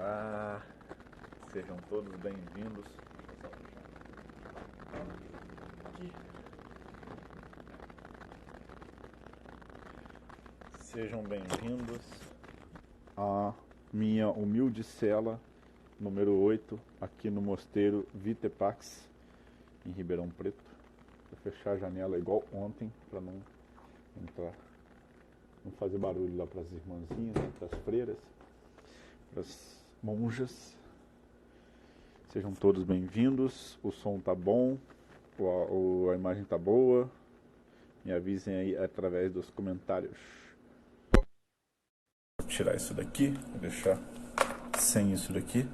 Olá, sejam todos bem-vindos. Sejam bem-vindos à minha humilde cela número 8 aqui no Mosteiro Vitepax, em Ribeirão Preto. Vou fechar a janela igual ontem para não entrar, não fazer barulho lá para as irmãzinhas, para as freiras, para as monjas. Sejam todos bem-vindos. O som tá bom, a imagem tá boa. Me avisem aí através dos comentários. Vou tirar isso daqui, vou deixar sem isso daqui.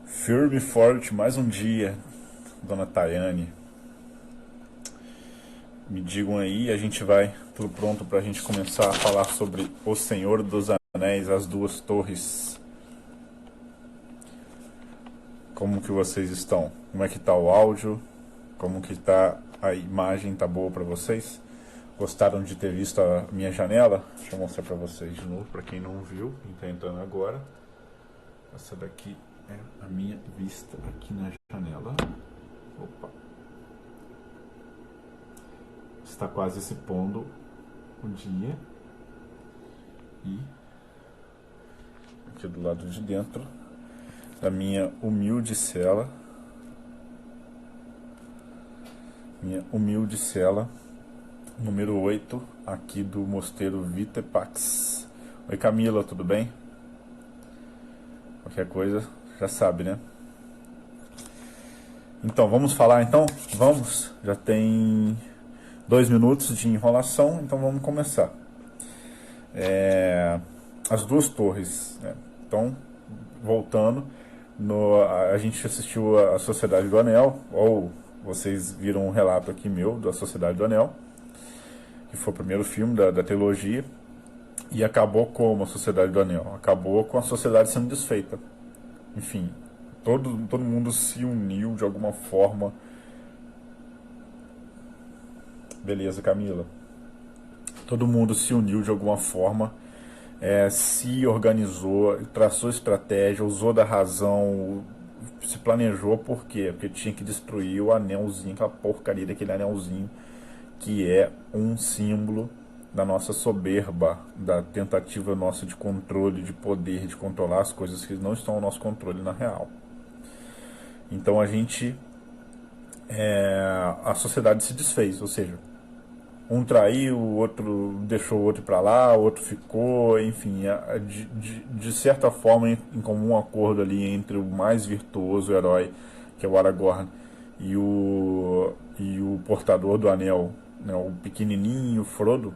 Firme e forte, mais um dia, Dona Tayane. Me digam aí, a gente vai, tudo pronto pra gente começar a falar sobre O Senhor dos Anéis, As Duas Torres. Como que vocês estão? Como é que tá o áudio? Como que tá a imagem? Tá boa pra vocês? Gostaram de ter visto a minha janela? Deixa eu mostrar pra vocês de novo, pra quem não viu, quem tá entrando agora. Essa daqui é a minha vista aqui na janela. Opa! Está quase se pondo o dia. E aqui do lado de dentro da minha humilde cela. Minha humilde cela número 8 aqui do Mosteiro Vitepax. Oi Camila, tudo bem? Qualquer coisa já sabe, né? Então, vamos falar então? Vamos, já tem 2 minutos de enrolação, então vamos começar. As Duas Torres, né? Então, voltando, a gente assistiu a Sociedade do Anel, ou vocês viram um relato aqui meu da Sociedade do Anel, que foi o primeiro filme da trilogia, e acabou como a Sociedade do Anel? Acabou com a sociedade sendo desfeita. Enfim, todo mundo se uniu de alguma forma. Beleza, Camila. Todo mundo se uniu de alguma forma, se organizou, traçou estratégia, usou da razão, se planejou. Por quê? Porque tinha que destruir o anelzinho, aquela porcaria daquele anelzinho, que é um símbolo da nossa soberba, da tentativa nossa de controle, de poder, de controlar as coisas que não estão ao nosso controle na real. Então a sociedade se desfez, ou seja, um traiu, o outro deixou o outro para lá, o outro ficou, enfim, de certa forma, em comum acordo ali entre o mais virtuoso herói, que é o Aragorn, e o portador do anel, né, o pequenininho Frodo,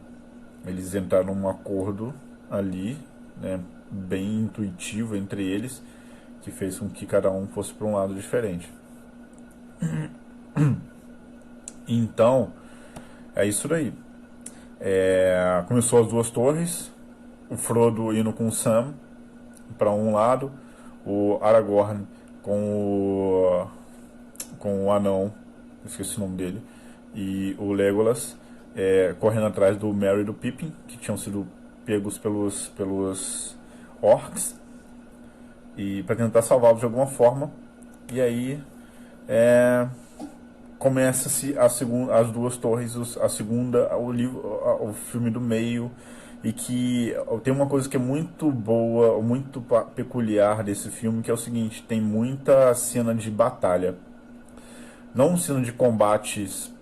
eles entraram num acordo ali, né, bem intuitivo entre eles, que fez com que cada um fosse para um lado diferente. Então, é isso daí. Começou as Duas Torres, o Frodo indo com o Sam para um lado, o Aragorn com o anão, esqueci o nome dele, e o Legolas correndo atrás do Merry e do Pippin, que tinham sido pegos pelos orcs, e para tentar salvá-los de alguma forma. E aí começa-se as Duas Torres, a segunda, o filme do meio, e que tem uma coisa que é muito boa, muito peculiar desse filme, que é o seguinte: tem muita cena de batalha, não cena de combates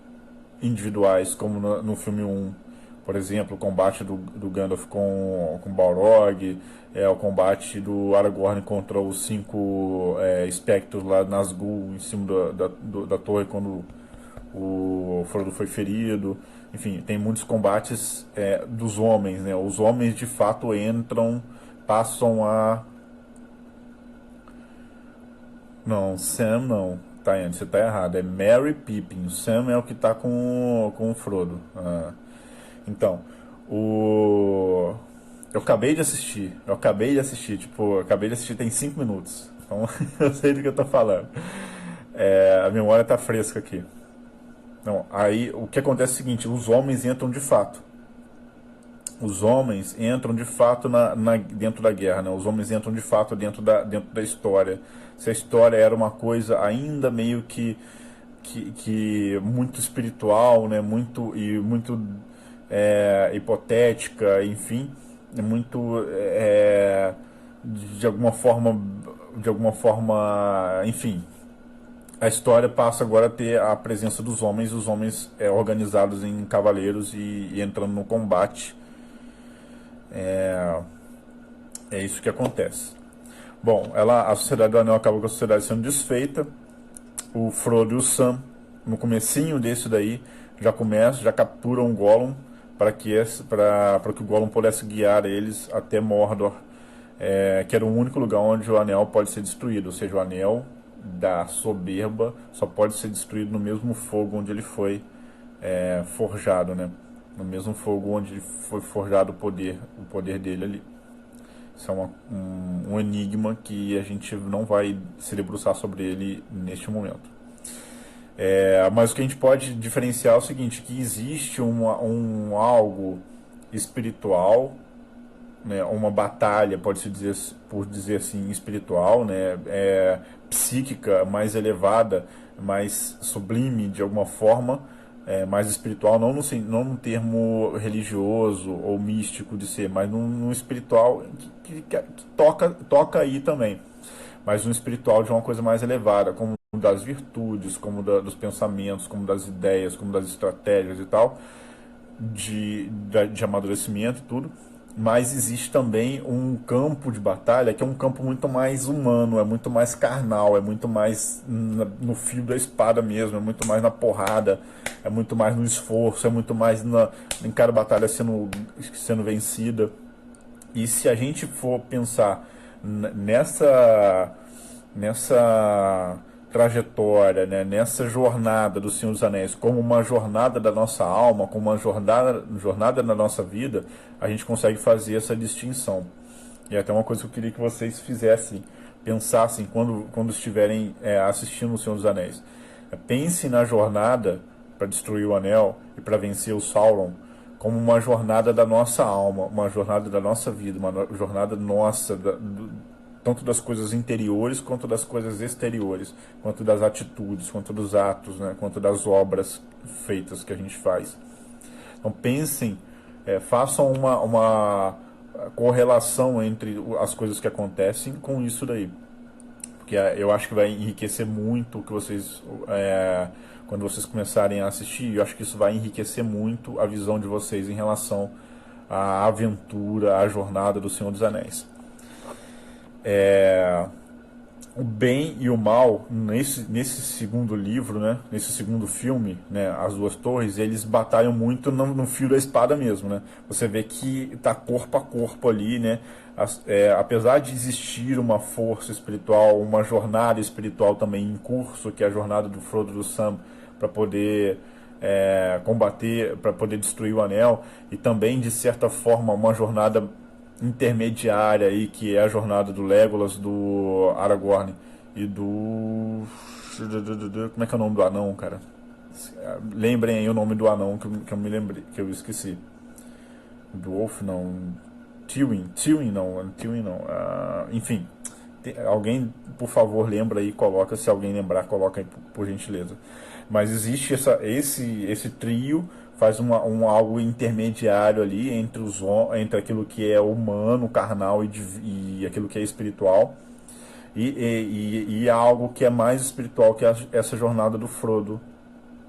individuais, como no filme 1, por exemplo, o combate do Gandalf com Balrog, o combate do Aragorn contra os 5 espectros lá Nazgûl em cima da torre quando o Frodo foi ferido. Enfim, tem muitos combates dos homens, né? Os homens de fato entram, passam a... Não, Sam não. Tayane, você tá errado. É Merry Pippin. O Sam é o que tá com o Frodo. Então, eu acabei de assistir. Tipo, tem 5 minutos. Então, eu sei do que eu tô falando. A memória tá fresca aqui. Não, aí, o que acontece é o seguinte: os homens entram de fato. os homens entram de fato dentro da guerra, né? Os homens entram de fato dentro da história. Se a história era uma coisa ainda meio que muito espiritual, né? Muito hipotética, enfim, muito de alguma forma, enfim, a história passa agora a ter a presença dos homens, os homens organizados em cavaleiros e entrando no combate. É isso que acontece. Bom, a Sociedade do Anel acaba com a sociedade sendo desfeita. O Frodo e o Sam, no comecinho desse daí, já capturam o Gollum para que o Gollum pudesse guiar eles até Mordor, que era o único lugar onde o anel pode ser destruído. Ou seja, o anel da soberba só pode ser destruído no mesmo fogo onde ele foi forjado, né? No mesmo fogo onde foi forjado o poder dele ali. Isso é um enigma que a gente não vai se debruçar sobre ele neste momento. Mas o que a gente pode diferenciar é o seguinte, que existe um algo espiritual, né, uma batalha, pode-se dizer, por dizer assim, espiritual, né, psíquica, mais elevada, mais sublime de alguma forma, mais espiritual, não no termo religioso ou místico de ser, mas num espiritual que toca aí também, mas um espiritual de uma coisa mais elevada, como das virtudes, como dos pensamentos, como das ideias, como das estratégias e tal, de amadurecimento e tudo. Mas existe também um campo de batalha que é um campo muito mais humano, é muito mais carnal, é muito mais no fio da espada mesmo, é muito mais na porrada, é muito mais no esforço, é muito mais em cada batalha sendo vencida. E se a gente for pensar nessa trajetória, né, nessa jornada do Senhor dos Anéis, como uma jornada da nossa alma, como uma jornada da nossa vida, a gente consegue fazer essa distinção. E até uma coisa que eu queria que vocês fizessem, pensassem quando estiverem assistindo o Senhor dos Anéis. Pensem na jornada para destruir o anel e para vencer o Sauron como uma jornada da nossa alma, uma jornada da nossa vida, uma jornada nossa, tanto das coisas interiores quanto das coisas exteriores, quanto das atitudes, quanto dos atos, né, quanto das obras feitas que a gente faz. Então pensem, façam uma correlação entre as coisas que acontecem com isso daí, porque eu acho que vai enriquecer muito o que vocês quando vocês começarem a assistir, eu acho que isso vai enriquecer muito a visão de vocês em relação à aventura, à jornada do Senhor dos Anéis. O bem e o mal nesse segundo livro, né, nesse segundo filme, né, As Duas Torres, eles batalham muito no fio da espada mesmo, né? Você vê que tá corpo a corpo ali, né? Apesar de existir uma força espiritual, uma jornada espiritual também em curso, que é a jornada do Frodo e do Sam para poder combater, para poder destruir o Anel, e também de certa forma uma jornada intermediária aí, que é a jornada do Legolas, do Aragorn e do... Como é que é o nome do anão, cara? Lembrem aí o nome do anão que eu me lembrei, que eu esqueci. Dwarf, não. Tywin não. Enfim, alguém, por favor, lembra aí, coloca, se alguém lembrar, coloca aí, por gentileza. Mas existe esse trio, faz algo intermediário ali entre aquilo que é humano, carnal e aquilo que é espiritual. E algo que é mais espiritual, que é essa jornada do Frodo,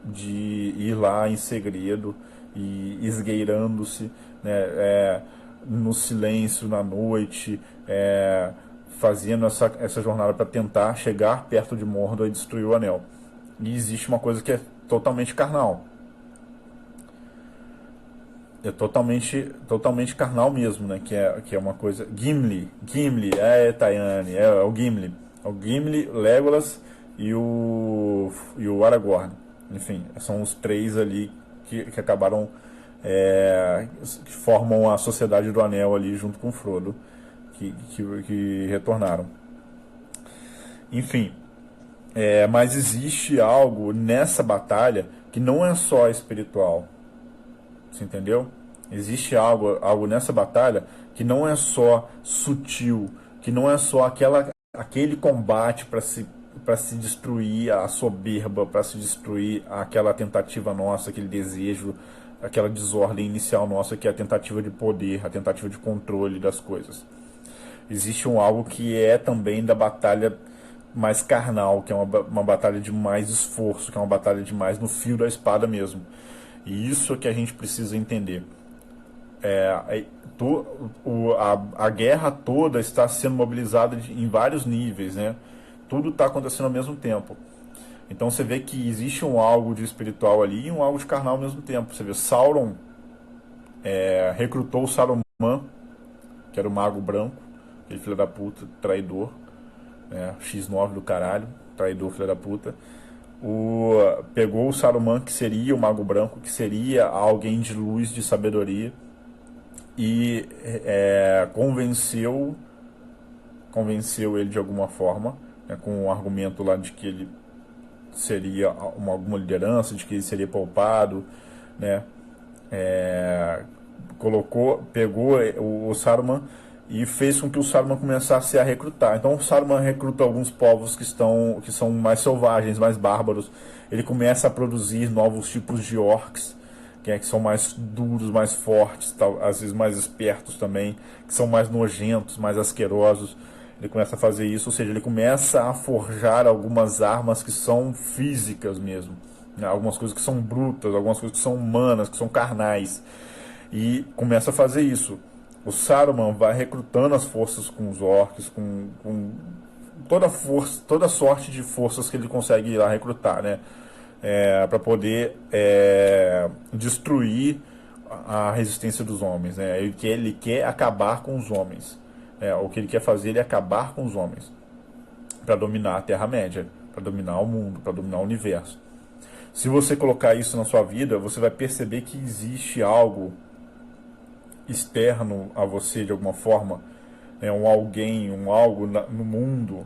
de ir lá em segredo e esgueirando-se, né, no silêncio, na noite, fazendo essa jornada para tentar chegar perto de Mordor e destruir o Anel. E existe uma coisa que é totalmente carnal. É totalmente carnal mesmo, né? Que é uma coisa... Gimli, Tayane, é o Gimli. É o Gimli, Legolas e o Aragorn. Enfim, são os três ali que acabaram... que formam a Sociedade do Anel ali junto com o Frodo, que retornaram. Enfim, mas existe algo nessa batalha que não é só espiritual. Você entendeu? Existe algo nessa batalha que não é só sutil, que não é só aquele combate para se destruir a soberba, para se destruir aquela tentativa nossa, aquele desejo, aquela desordem inicial nossa, que é a tentativa de poder, a tentativa de controle das coisas. Existe algo que é também da batalha mais carnal, que é uma batalha de mais esforço, que é uma batalha de mais no fio da espada mesmo. E isso é que a gente precisa entender. A guerra toda está sendo mobilizada em vários níveis, né? Tudo está acontecendo ao mesmo tempo. Então você vê que existe algo de espiritual ali e algo de carnal ao mesmo tempo. Você vê, Sauron recrutou o Saruman, que era o mago branco, aquele filho da puta, traidor, X9 do caralho, traidor, filho da puta. Pegou o Saruman, que seria o mago branco, que seria alguém de luz, de sabedoria, e convenceu ele de alguma forma, né, com o argumento lá de que ele seria alguma liderança, de que ele seria poupado, né, pegou o Saruman e fez com que o Saruman começasse a recrutar. Então o Saruman recruta alguns povos que são mais selvagens, mais bárbaros. Ele começa a produzir novos tipos de orcs, que são mais duros, mais fortes, às vezes mais espertos também, que são mais nojentos, mais asquerosos. Ele começa a fazer isso, ou seja, ele começa a forjar algumas armas que são físicas mesmo, né? Algumas coisas que são brutas, algumas coisas que são humanas, que são carnais. E começa a fazer isso. O Saruman vai recrutando as forças com os orcs, com toda sorte de forças que ele consegue ir lá recrutar, né? Para poder destruir a resistência dos homens, né? Ele quer acabar com os homens. O que ele quer fazer é acabar com os homens para dominar a Terra-média, para dominar o mundo, para dominar o universo. Se você colocar isso na sua vida, você vai perceber que existe algo externo a você de alguma forma, né? Alguém, algo no mundo,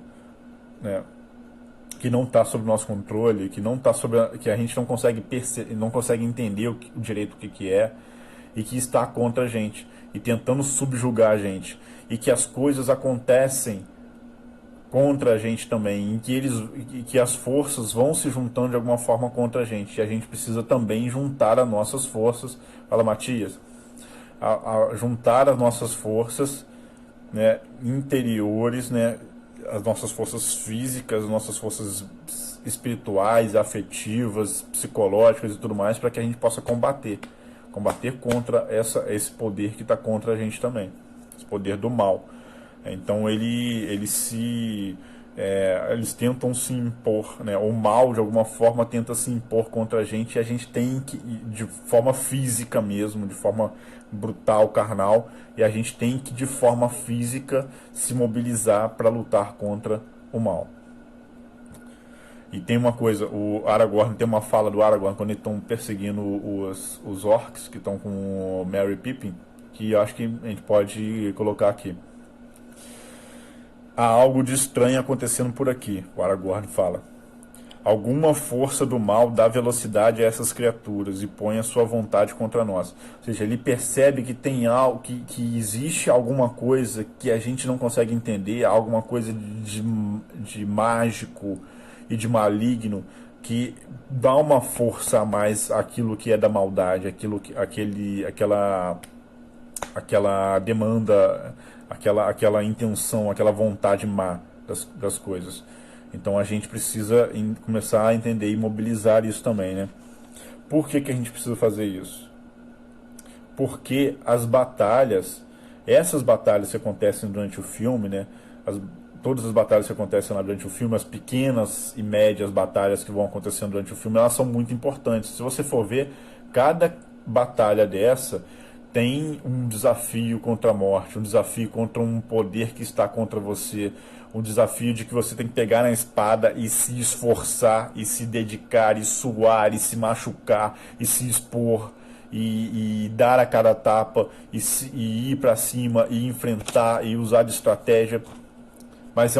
né? Que não está sob nosso controle, que não tá que a gente não consegue não consegue entender o direito o que é, e que está contra a gente e tentando subjugar a gente, e que as coisas acontecem contra a gente também, que as forças vão se juntando de alguma forma contra a gente, e a gente precisa também juntar as nossas forças. Fala, Matias. Juntar as nossas forças, né, interiores, né, as nossas forças físicas, as nossas forças espirituais, afetivas, psicológicas e tudo mais, para que a gente possa combater contra esse poder que está contra a gente também, esse poder do mal. Então eles tentam se impor, né? O mal de alguma forma tenta se impor contra a gente, e a gente tem que, de forma física mesmo, de forma brutal, carnal, e a gente tem que, de forma física, se mobilizar para lutar contra o mal. E tem uma coisa, o Aragorn, tem uma fala do Aragorn quando eles estão perseguindo os orcs que estão com o Merry e Pippin, que eu acho que a gente pode colocar aqui. Há algo de estranho acontecendo por aqui, o Aragorn fala. Alguma força do mal dá velocidade a essas criaturas e põe a sua vontade contra nós. Ou seja, ele percebe que tem algo, que existe alguma coisa que a gente não consegue entender, alguma coisa de mágico e de maligno que dá uma força a mais àquilo que é da maldade, aquela demanda, aquela intenção, aquela vontade má das coisas. Então a gente precisa começar a entender e mobilizar isso também, né? Por que a gente precisa fazer isso? Porque essas batalhas que acontecem durante o filme, né? Todas as batalhas que acontecem lá durante o filme, as pequenas e médias batalhas que vão acontecendo durante o filme, elas são muito importantes. Se você for ver, cada batalha dessa tem um desafio contra a morte, um desafio contra um poder que está contra você, um desafio de que você tem que pegar na espada e se esforçar, e se dedicar, e suar, e se machucar, e se expor, e dar a cada tapa, e ir para cima, e enfrentar, e usar de estratégia. mas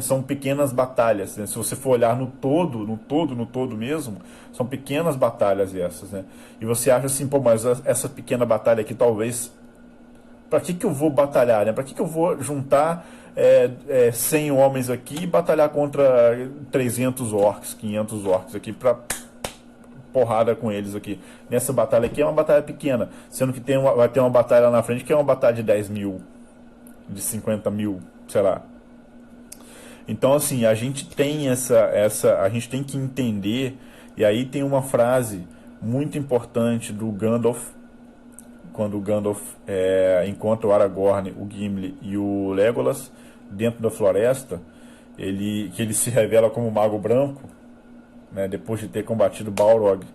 são pequenas batalhas, né? Se você for olhar no todo mesmo, são pequenas batalhas essas, né? E você acha assim, pô, mas essa pequena batalha aqui talvez, para que eu vou batalhar, né? Para que eu vou juntar 100 homens aqui e batalhar contra 300 orcs, 500 orcs aqui para porrada com eles aqui. Nessa batalha aqui é uma batalha pequena, sendo que vai ter uma batalha lá na frente que é uma batalha de 10 mil, de 50 mil, sei lá. Então, assim, a gente tem a gente tem que entender, e aí tem uma frase muito importante do Gandalf, quando o Gandalf encontra o Aragorn, o Gimli e o Legolas dentro da floresta, que ele se revela como Mago Branco, né, depois de ter combatido Balrog.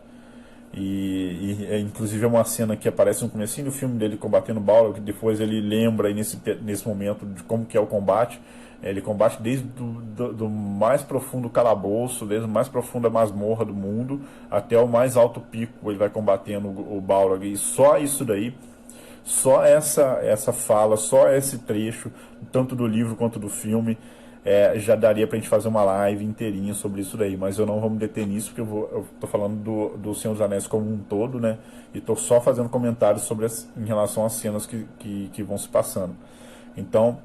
Inclusive é uma cena que aparece no comecinho do filme dele combatendo Balrog, que depois ele lembra aí nesse momento de como que é o combate. Ele combate desde do mais profundo calabouço, desde a mais profunda masmorra do mundo até o mais alto pico. Ele vai combatendo o Balrog, e só isso daí, só essa fala, só esse trecho, tanto do livro quanto do filme, já daria pra gente fazer uma live inteirinha sobre isso daí, mas eu não vou me deter nisso, porque eu tô falando do Senhor dos Anéis como um todo, né? E tô só fazendo comentários em relação às cenas que vão se passando. Então,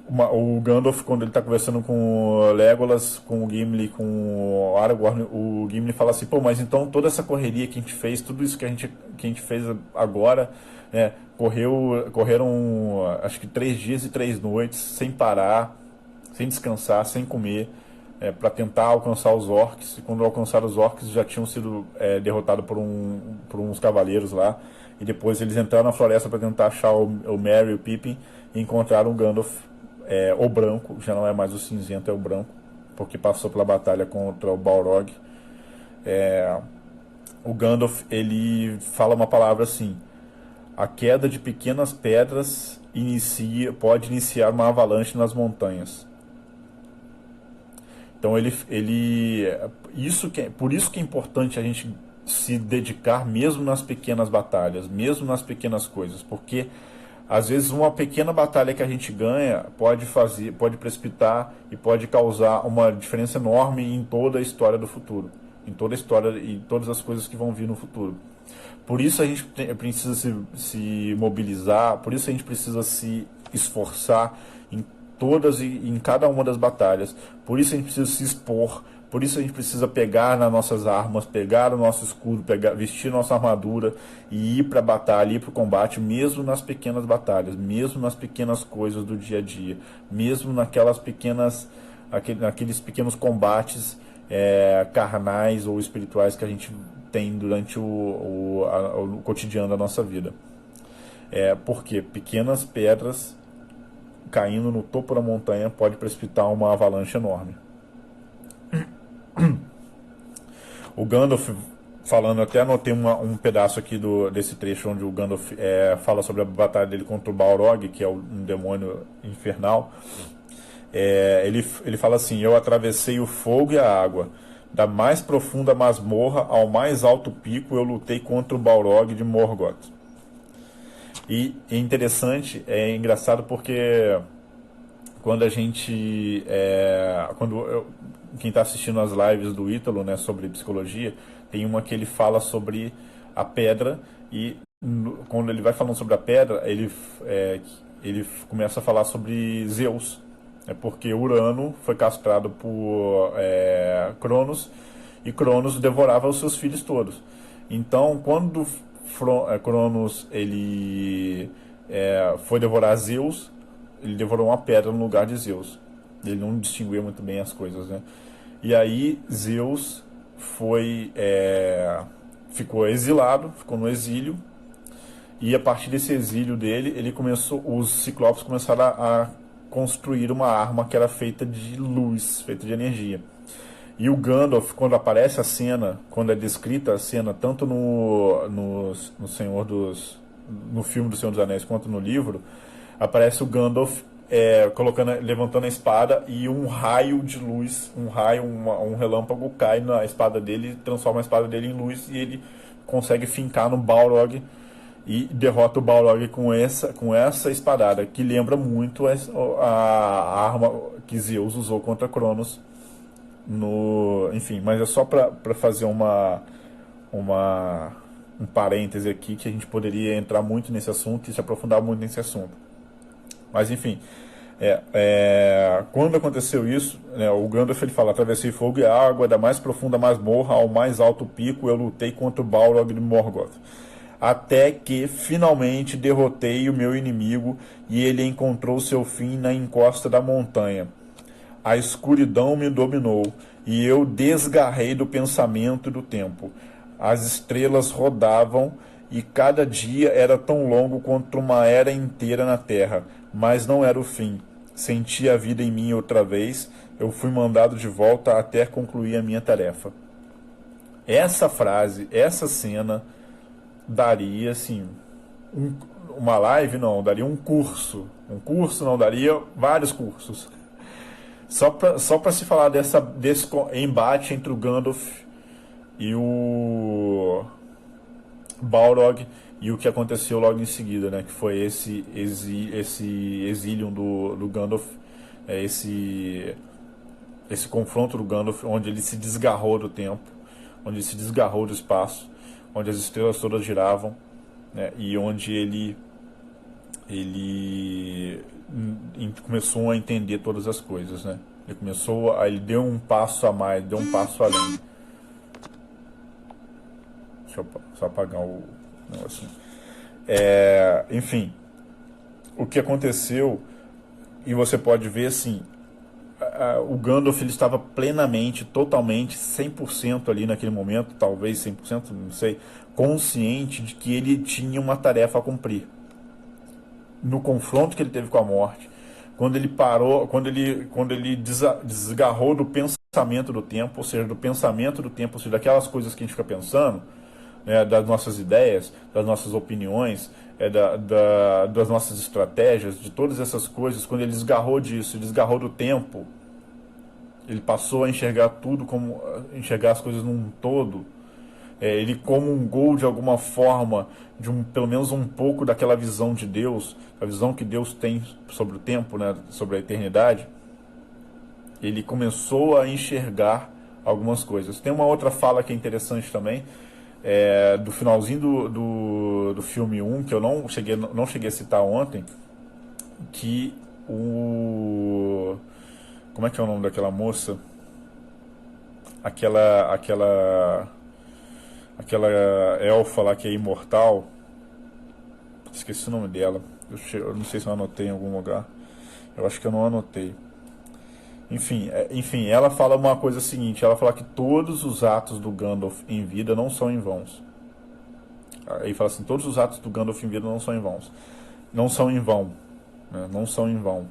o Gandalf, quando ele tá conversando com o Legolas, com o Gimli, com o Aragorn, o Gimli fala assim, pô, mas então toda essa correria que a gente fez, tudo isso que a gente fez agora, correram acho que 3 dias e 3 noites, sem parar, sem descansar, sem comer, para tentar alcançar os orcs, e quando alcançaram os orcs já tinham sido derrotados por uns cavaleiros lá, e depois eles entraram na floresta para tentar achar o Merry e o Pippin, e encontraram o Gandalf, o branco, já não é mais o cinzento, é o branco, porque passou pela batalha contra o Balrog. O Gandalf, ele fala uma palavra assim: a queda de pequenas pedras pode iniciar uma avalanche nas montanhas. Então por isso que é importante a gente se dedicar mesmo nas pequenas batalhas, mesmo nas pequenas coisas, porque às vezes uma pequena batalha que a gente ganha pode precipitar e pode causar uma diferença enorme em toda a história do futuro, em toda a história e todas as coisas que vão vir no futuro. Por isso a gente precisa se mobilizar, por isso a gente precisa se esforçar em cada uma das batalhas. Por isso a gente precisa se expor, por isso a gente precisa pegar nas nossas armas, pegar o nosso escudo, vestir nossa armadura e ir para a batalha, ir para o combate, mesmo nas pequenas batalhas, mesmo nas pequenas coisas do dia a dia, mesmo naqueles pequenos combates carnais ou espirituais que a gente tem durante o cotidiano da nossa vida. Porque pequenas pedras caindo no topo da montanha pode precipitar uma avalanche enorme. O Gandalf falando, até anotei um pedaço aqui desse trecho onde o Gandalf fala sobre a batalha dele contra o Balrog, que é um demônio infernal. Ele fala assim: eu atravessei o fogo e a água, da mais profunda masmorra ao mais alto pico eu lutei contra o Balrog de Morgoth. E é interessante, é engraçado porque quando a gente quem está assistindo as lives do Ítalo, né, sobre psicologia, tem uma que ele fala sobre a pedra, e quando ele vai falando sobre a pedra, ele começa a falar sobre Zeus, porque Urano foi castrado por Cronos, e Cronos devorava os seus filhos todos. Então, quando Cronos ele foi devorar Zeus, ele devorou uma pedra no lugar de Zeus. Ele não distinguia muito bem as coisas, né? E aí Zeus ficou exilado, ficou no exílio, e a partir desse exílio dele, os ciclopes começaram a construir uma arma que era feita de luz, feita de energia. E o Gandalf, quando aparece a cena, quando é descrita a cena, tanto no filme do Senhor dos Anéis quanto no livro, aparece o Gandalf levantando a espada, e um raio de luz, um relâmpago cai na espada dele, transforma a espada dele em luz, e ele consegue fincar no Balrog, e derrota o Balrog com essa espadada, que lembra muito a arma que Zeus usou contra Cronos no, enfim, mas é só para fazer uma um parêntese aqui, que a gente poderia entrar muito nesse assunto e se aprofundar muito nesse assunto. Mas enfim, quando aconteceu isso, né, o Gandalf ele fala: atravessei fogo e água, da mais profunda masmorra ao mais alto pico, eu lutei contra o Balrog de Morgoth, até que finalmente derrotei o meu inimigo e ele encontrou seu fim na encosta da montanha. A escuridão me dominou e eu desgarrei do pensamento e do tempo. As estrelas rodavam e cada dia era tão longo quanto uma era inteira na terra, mas não era o fim. Senti a vida em mim outra vez, eu fui mandado de volta até concluir a minha tarefa. Essa frase, essa cena, daria assim uma live, não, daria um curso. Um curso não, daria vários cursos. Só pra se falar desse embate entre o Gandalf e o Balrog e o que aconteceu logo em seguida, né? Que foi esse exílio do Gandalf, esse confronto do Gandalf, onde ele se desgarrou do tempo, onde ele se desgarrou do espaço, onde as estrelas todas giravam, né? E onde ele começou a entender todas as coisas, né? Ele deu um passo a mais, deu um passo além. Deixa eu só apagar o negocinho. Enfim, o que aconteceu, e você pode ver assim, o Gandalf ele estava plenamente, totalmente, 100% ali naquele momento, talvez 100%, não sei, consciente de que ele tinha uma tarefa a cumprir. No confronto que ele teve com a morte, quando ele parou, quando ele desgarrou do pensamento do tempo, ou seja, do pensamento do tempo, ou seja, daquelas coisas que a gente fica pensando, né, das nossas ideias, das nossas opiniões, das nossas estratégias, de todas essas coisas, quando ele desgarrou disso, desgarrou do tempo, ele passou a enxergar tudo como enxergar as coisas num todo. Ele comungou de alguma forma pelo menos um pouco daquela visão de Deus, a visão que Deus tem sobre o tempo, né, sobre a eternidade. Ele começou a enxergar algumas coisas. Tem uma outra fala que é interessante também, do finalzinho do filme 1, que eu não cheguei a citar ontem, que como é que é o nome daquela moça? Aquela elfa lá que é imortal. Esqueci o nome dela. Eu não sei se eu anotei em algum lugar. Eu acho que eu não anotei. Enfim, ela fala uma coisa seguinte. Ela fala que todos os atos do Gandalf em vida não são em vãos. Aí fala assim: todos os atos do Gandalf em vida não são em vãos. Não são em vão. Né? Não são em vão.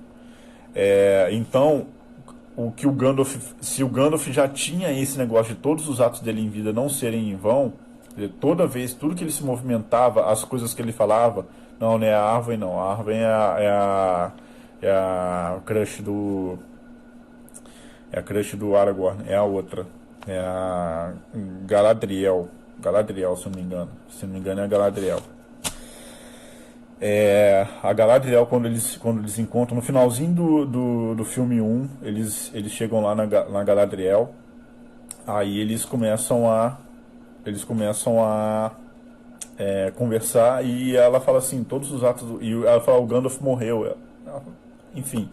Então, se o Gandalf já tinha esse negócio de todos os atos dele em vida não serem em vão, toda vez, tudo que ele se movimentava, as coisas que ele falava, não é a Arwen, não. A Arwen é a crush do. É a crush do Aragorn, é a outra. É a Galadriel. Galadriel, se eu não me engano. Se não me engano, é a Galadriel. A Galadriel, quando eles encontram no finalzinho do filme 1, eles chegam lá na Galadriel. Aí eles começam a conversar e ela fala assim: todos os atos e ela fala: o Gandalf morreu. Enfim,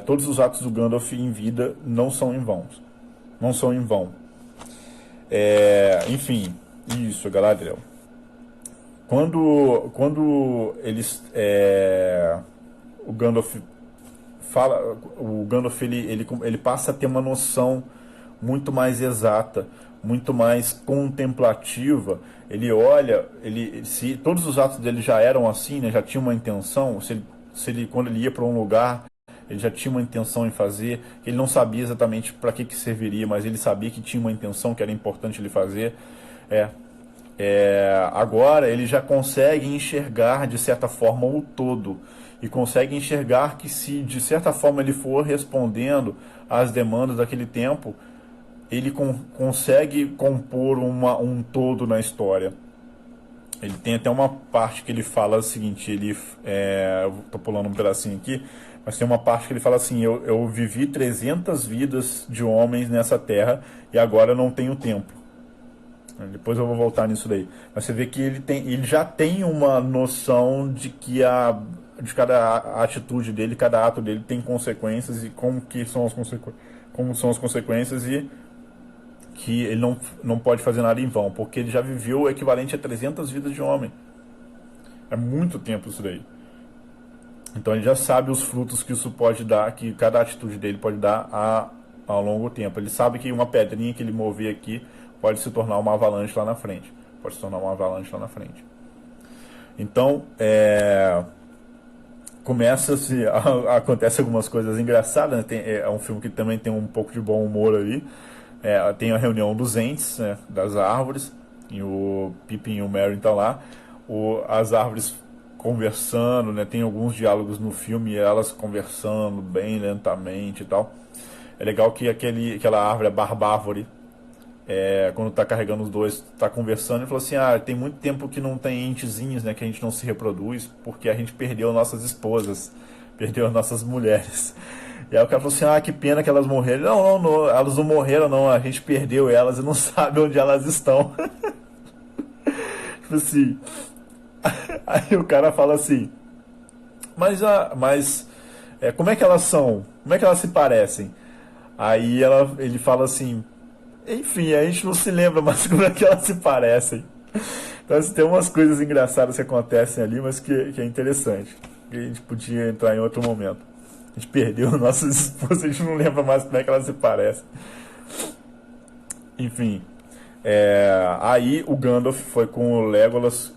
todos os atos do Gandalf em vida não são em vão. Não são em vão. Enfim, isso, Galadriel. Quando eles o Gandalf fala, o Gandalf ele passa a ter uma noção muito mais exata, muito mais contemplativa. Ele olha, se todos os atos dele já eram assim, né, já tinha uma intenção, se ele quando ele ia para um lugar, ele já tinha uma intenção em fazer, ele não sabia exatamente para que serviria, mas ele sabia que tinha uma intenção que era importante ele fazer. Agora ele já consegue enxergar de certa forma o todo e consegue enxergar que se de certa forma ele for respondendo às demandas daquele tempo, ele consegue compor um todo na história. Ele tem até uma parte que ele fala o seguinte, eu tô pulando um pedacinho aqui, mas tem uma parte que ele fala assim, eu vivi 300 vidas de homens nessa terra e agora eu não tenho tempo. Depois eu vou voltar nisso daí. Mas você vê que ele já tem uma noção de que de cada atitude dele, cada ato dele tem consequências e como são as consequências e que ele não pode fazer nada em vão, porque ele já viveu o equivalente a 300 vidas de homem. É muito tempo isso daí. Então ele já sabe os frutos que isso pode dar, que cada atitude dele pode dar a longo tempo. Ele sabe que uma pedrinha que ele mover aqui pode se tornar uma avalanche lá na frente. Pode se tornar uma avalanche lá na frente. Então, acontece algumas coisas engraçadas, né? É um filme que também tem um pouco de bom humor ali. Tem a reunião dos entes, né, das árvores, e o Pippin e o Merry estão lá. As árvores conversando, né? Tem alguns diálogos no filme e elas conversando bem lentamente e tal. É legal que aquela árvore, a barbárvore, quando tá carregando os dois, tá conversando e falou assim, tem muito tempo que não tem entezinhos, né, que a gente não se reproduz, porque a gente perdeu nossas esposas, perdeu nossas mulheres. E aí o cara falou assim, que pena que elas morreram. Não, elas não morreram não, a gente perdeu elas e não sabe onde elas estão. Tipo assim, aí o cara fala assim, mas como é que elas são? Como é que elas se parecem? Aí ele fala assim, enfim, a gente não se lembra mais como é que elas se parecem. Então assim, tem umas coisas engraçadas que acontecem ali, mas que é interessante. Que a gente podia entrar em outro momento. A gente perdeu nossas esposas, a gente não lembra mais como é que elas se parecem. Enfim. Aí o Gandalf foi com o Legolas,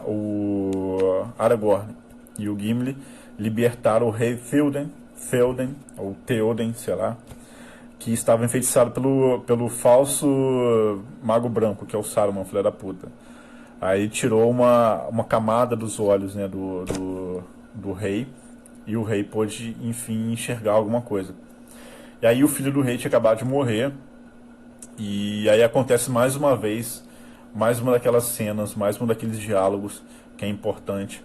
o Aragorn e o Gimli libertar o rei Theoden, ou Theoden, sei lá, que estava enfeitiçado pelo falso mago branco, que é o Saruman, filho da puta. Aí tirou uma camada dos olhos, né, do rei, e o rei pôde, enfim, enxergar alguma coisa. E aí o filho do rei tinha acabado de morrer, e aí acontece mais uma vez, mais uma daquelas cenas, mais um daqueles diálogos que é importante,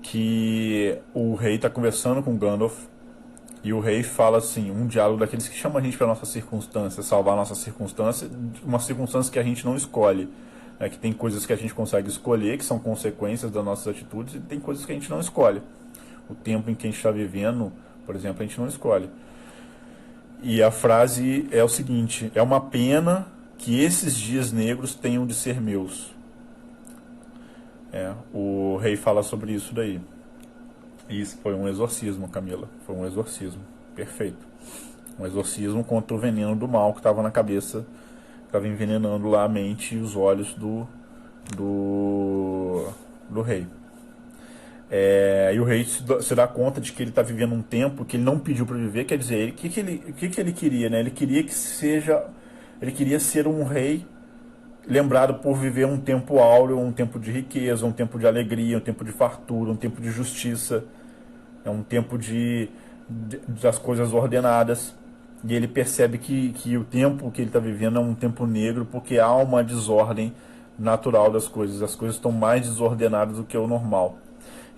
que o rei está conversando com Gandalf, e o rei fala assim, um diálogo daqueles que chama a gente para nossa circunstância, salvar a nossa circunstância, uma circunstância que a gente não escolhe. Que tem coisas que a gente consegue escolher, que são consequências das nossas atitudes, e tem coisas que a gente não escolhe. O tempo em que a gente está vivendo, por exemplo, a gente não escolhe. E a frase é o seguinte, é uma pena que esses dias negros tenham de ser meus. O rei fala sobre isso daí. Isso foi um exorcismo, Camila. Foi um exorcismo. Perfeito. Um exorcismo contra o veneno do mal que estava na cabeça, estava envenenando lá a mente e os olhos do rei. E o rei se dá conta de que ele está vivendo um tempo que ele não pediu para viver. Quer dizer, o que ele queria, né? Ele queria ser um rei lembrado por viver um tempo áureo, um tempo de riqueza, um tempo de alegria, um tempo de fartura, um tempo de justiça, um tempo das coisas ordenadas. E ele percebe que o tempo que ele está vivendo é um tempo negro, porque há uma desordem natural das coisas. As coisas estão mais desordenadas do que o normal.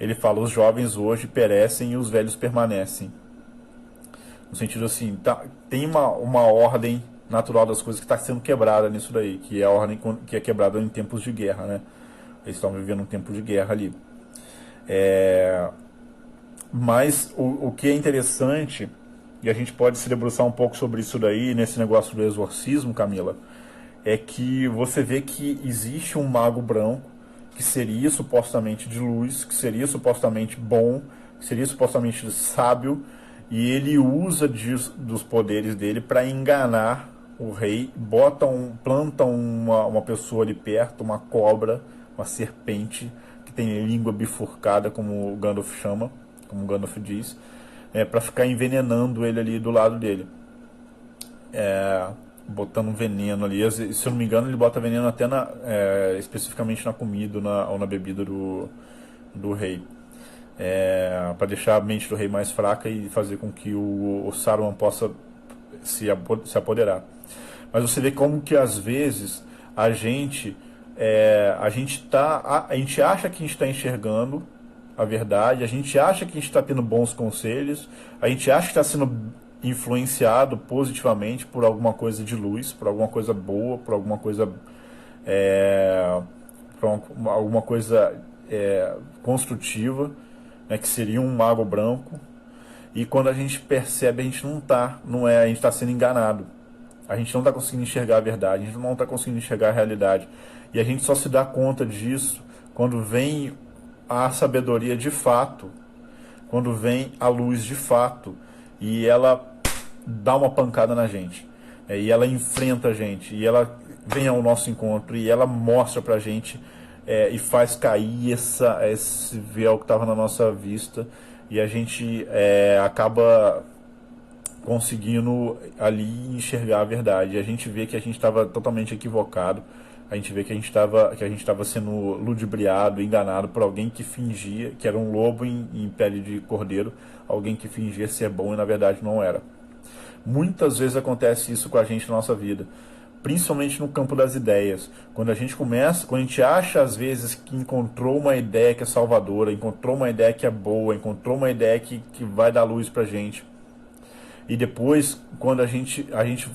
Ele fala, os jovens hoje perecem e os velhos permanecem. No sentido assim, tem uma ordem natural das coisas que está sendo quebrada nisso daí, que é a ordem que é quebrada em tempos de guerra, né? Eles estão vivendo um tempo de guerra ali. Mas o que é interessante, e a gente pode se debruçar um pouco sobre isso daí, nesse negócio do exorcismo, Camila, é que você vê que existe um mago branco que seria supostamente de luz, que seria supostamente bom, que seria supostamente sábio, e ele usa dos poderes dele para enganar o rei, planta uma pessoa ali perto, uma cobra, uma serpente, que tem língua bifurcada, como o Gandalf chama, como o Gandalf diz, para ficar envenenando ele ali do lado dele. Botando um veneno ali. Se eu não me engano, ele bota veneno até especificamente na comida ou na bebida do rei. Para deixar a mente do rei mais fraca e fazer com que o Saruman possa se apoderar. Mas você vê como que às vezes a gente a gente acha que a gente está enxergando a verdade, a gente acha que a gente está tendo bons conselhos, a gente acha que está sendo influenciado positivamente por alguma coisa de luz, por alguma coisa boa, por alguma coisa é, alguma coisa construtiva, né, que seria um mago branco. E quando a gente percebe, a gente não é, a gente está sendo enganado. A gente não está conseguindo enxergar a verdade, a gente não está conseguindo enxergar a realidade. E a gente só se dá conta disso quando vem a sabedoria de fato, quando vem a luz de fato, e ela dá uma pancada na gente, e ela enfrenta a gente, e ela vem ao nosso encontro, e ela mostra pra gente, e faz cair esse véu que estava na nossa vista, e a gente acaba conseguindo ali enxergar a verdade. A gente vê que a gente estava totalmente equivocado, a gente vê que a gente estava sendo ludibriado, enganado por alguém que fingia que era um lobo em pele de cordeiro, alguém que fingia ser bom e na verdade não era. Muitas vezes acontece isso com a gente na nossa vida, principalmente no campo das ideias. Quando a gente acha às vezes que encontrou uma ideia que é salvadora, encontrou uma ideia que é boa, encontrou uma ideia que vai dar luz pra gente. E depois, quando a gente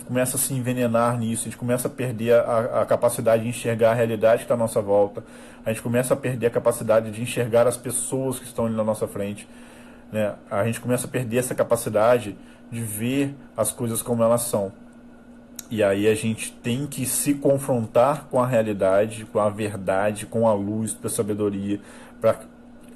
começa a se envenenar nisso, a gente começa a perder a capacidade de enxergar a realidade que está à nossa volta, a gente começa a perder a capacidade de enxergar as pessoas que estão ali na nossa frente, né? A gente começa a perder essa capacidade de ver as coisas como elas são. E aí a gente tem que se confrontar com a realidade, com a verdade, com a luz, com a sabedoria, para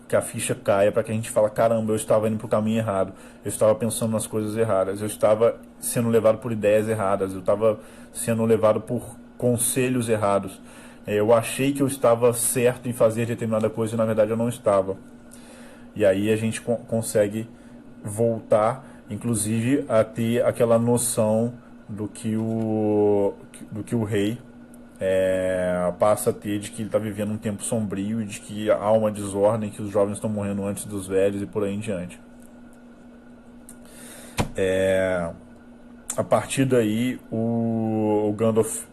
que a ficha caia, para que a gente fale, caramba, eu estava indo para o caminho errado, eu estava pensando nas coisas erradas, eu estava sendo levado por ideias erradas, eu estava sendo levado por conselhos errados. Eu achei que eu estava certo em fazer determinada coisa e na verdade eu não estava. E aí a gente consegue voltar, inclusive, a ter aquela noção do que o rei passa a ter, de que ele está vivendo um tempo sombrio e de que há uma desordem, que os jovens estão morrendo antes dos velhos e por aí em diante. A partir daí, o Gandalf,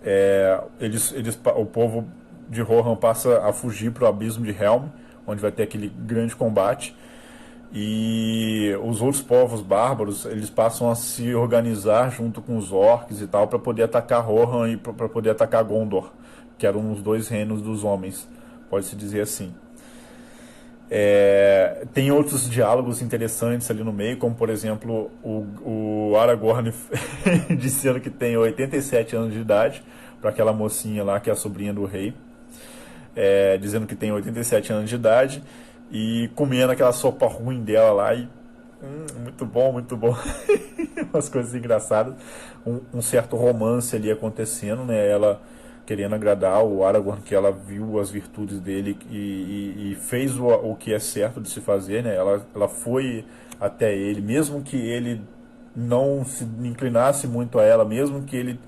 o povo de Rohan passa a fugir para o abismo de Helm, onde vai ter aquele grande combate. E os outros povos bárbaros, eles passam a se organizar junto com os orcs e tal para poder atacar Rohan e para poder atacar Gondor, que eram os dois reinos dos homens, pode-se dizer assim. Tem outros diálogos interessantes ali no meio, como por exemplo o Aragorn dizendo que tem 87 anos de idade para aquela mocinha lá que é a sobrinha do rei, dizendo que tem 87 anos de idade e comendo aquela sopa ruim dela lá e muito bom, muito bom. Umas coisas engraçadas, um certo romance ali acontecendo, né? Ela querendo agradar o Aragorn, que ela viu as virtudes dele e fez o que é certo de se fazer, né? Ela foi até ele, mesmo que ele não se inclinasse muito a ela, mesmo que ele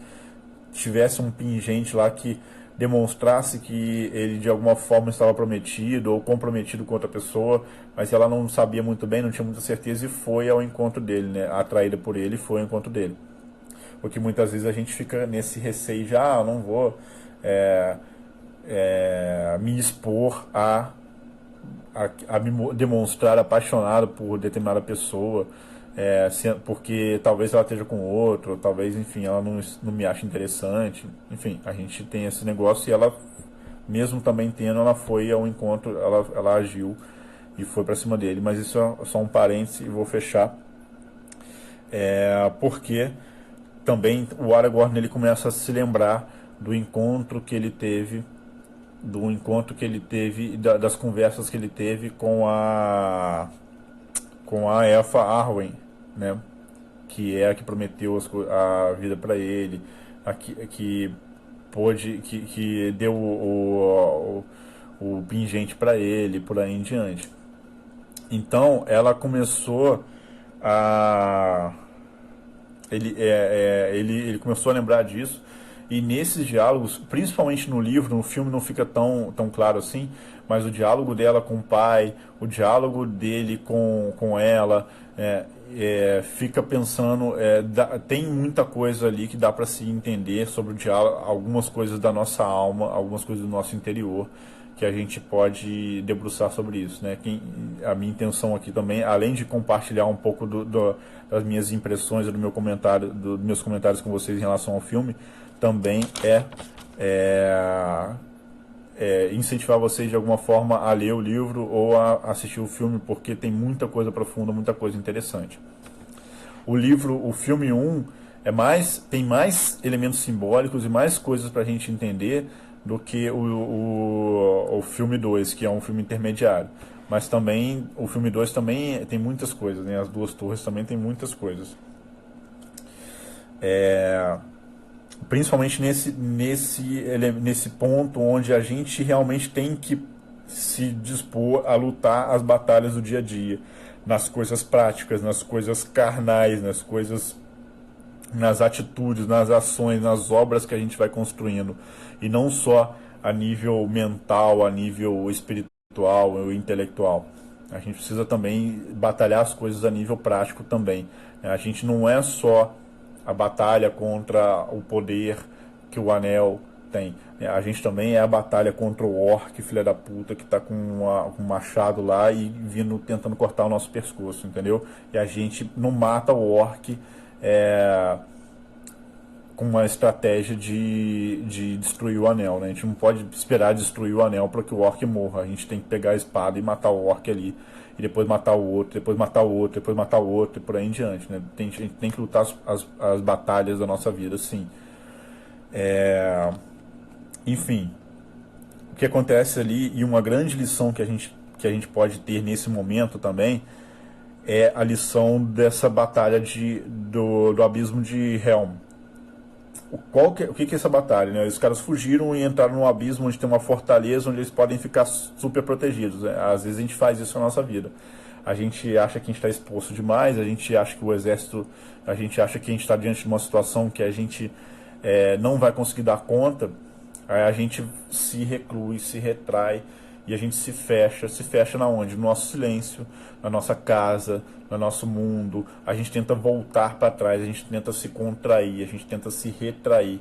tivesse um pingente lá que demonstrasse que ele de alguma forma estava prometido ou comprometido com outra pessoa, mas ela não sabia muito bem, não tinha muita certeza e foi ao encontro dele, né? Atraída por ele, foi ao encontro dele. Porque muitas vezes a gente fica nesse receio de, eu não vou me expor a me demonstrar apaixonado por determinada pessoa, porque talvez ela esteja com outro, talvez, enfim, ela não me ache interessante. Enfim, a gente tem esse negócio e ela, mesmo também tendo, ela foi ao encontro, ela agiu e foi pra cima dele. Mas isso é só um parênteses e vou fechar. Porque também o Aragorn ele começa a se lembrar do encontro que ele teve, das conversas que ele teve com a Elfa Arwen, né? Que é a que prometeu a vida para ele, que deu o pingente para ele, por aí em diante. Então ela começou a ele começou a lembrar disso E nesses diálogos, principalmente no livro, no filme não fica tão claro assim, mas o diálogo dela com o pai, o diálogo dele com ela, fica pensando, tem muita coisa ali que dá para se entender sobre o diálogo, algumas coisas da nossa alma, algumas coisas do nosso interior, que a gente pode debruçar sobre isso, né? A minha intenção aqui também, além de compartilhar um pouco das minhas impressões, do meu comentário, dos meus comentários com vocês em relação ao filme, também é incentivar vocês de alguma forma a ler o livro ou a assistir o filme, porque tem muita coisa profunda, muita coisa interessante. O filme um tem mais elementos simbólicos e mais coisas para a gente entender do que o filme 2, que é um filme intermediário. Mas também, o filme 2 também tem muitas coisas, né? As Duas Torres também tem muitas coisas. Principalmente nesse ponto onde a gente realmente tem que se dispor a lutar as batalhas do dia a dia, nas coisas práticas, nas coisas carnais, nas atitudes, nas ações, nas obras que a gente vai construindo, e não só a nível mental, a nível espiritual ou intelectual. A gente precisa também batalhar as coisas a nível prático também. A gente não é só a batalha contra o poder que o anel tem. A gente também é a batalha contra o orc, filha da puta, que tá com um machado lá e vindo tentando cortar o nosso pescoço, entendeu? E a gente não mata o orc com uma estratégia de destruir o anel, né? A gente não pode esperar destruir o anel para que o orc morra. A gente tem que pegar a espada e matar o orc ali. E depois matar o outro, depois matar o outro, depois matar o outro e por aí em diante, né? A gente tem que lutar as batalhas da nossa vida, sim. Enfim, o que acontece ali, e uma grande lição que a gente pode ter nesse momento também, é a lição dessa batalha do abismo de Helm. O que é essa batalha? Né? Os caras fugiram e entraram num abismo onde tem uma fortaleza onde eles podem ficar super protegidos. Né? Às vezes a gente faz isso na nossa vida. A gente acha que a gente está exposto demais, a gente acha que o exército, a gente acha que a gente está diante de uma situação que a gente não vai conseguir dar conta, aí a gente se reclui, se retrai e a gente se fecha na onde? No nosso silêncio, na nossa casa, no nosso mundo. A gente tenta voltar para trás, a gente tenta se contrair, a gente tenta se retrair,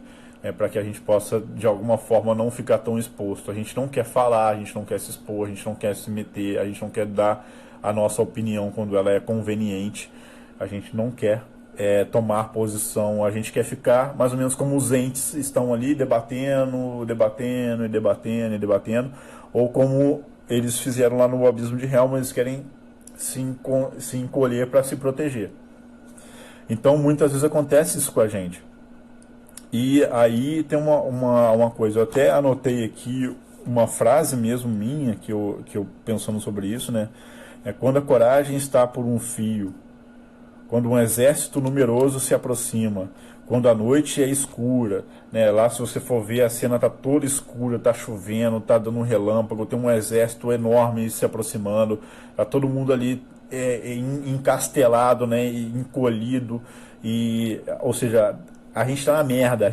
para que a gente possa de alguma forma não ficar tão exposto. A gente não quer falar, a gente não quer se expor, a gente não quer se meter, a gente não quer dar a nossa opinião quando ela é conveniente, a gente não quer tomar posição, a gente quer ficar mais ou menos como os entes estão ali debatendo, debatendo e debatendo e debatendo, ou como eles fizeram lá no abismo de Helm, eles querem se encolher para se proteger. Então muitas vezes acontece isso com a gente. E aí tem uma coisa, eu até anotei aqui uma frase mesmo minha, que eu pensando sobre isso, né? É quando a coragem está por um fio, quando um exército numeroso se aproxima, quando a noite é escura, né? Lá se você for ver a cena tá toda escura, tá chovendo, tá dando um relâmpago, tem um exército enorme se aproximando, tá todo mundo ali encastelado, né? Encolhido, ou seja, a gente tá na merda,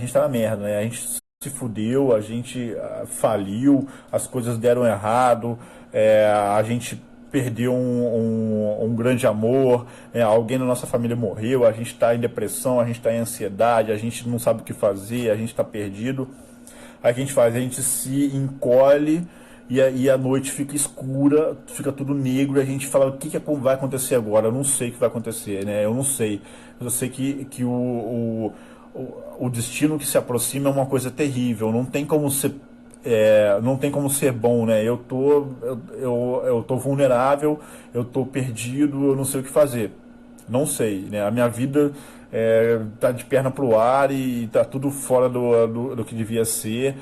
né? A gente se fudeu, a gente faliu, as coisas deram errado, a gente perdeu um grande amor, alguém da nossa família morreu, a gente está em depressão, a gente está em ansiedade, a gente não sabe o que fazer, a gente está perdido. Aí o que a gente faz? A gente se encolhe e a noite fica escura, fica tudo negro, e a gente fala, o que vai acontecer agora? Eu não sei o que vai acontecer, né? Eu não sei. Eu sei que o destino que se aproxima é uma coisa terrível, não tem como ser não tem como ser bom, né? Eu tô vulnerável, eu tô perdido, eu não sei o que fazer. Não sei, né? A minha vida tá de perna pro ar e tá tudo fora do que devia ser.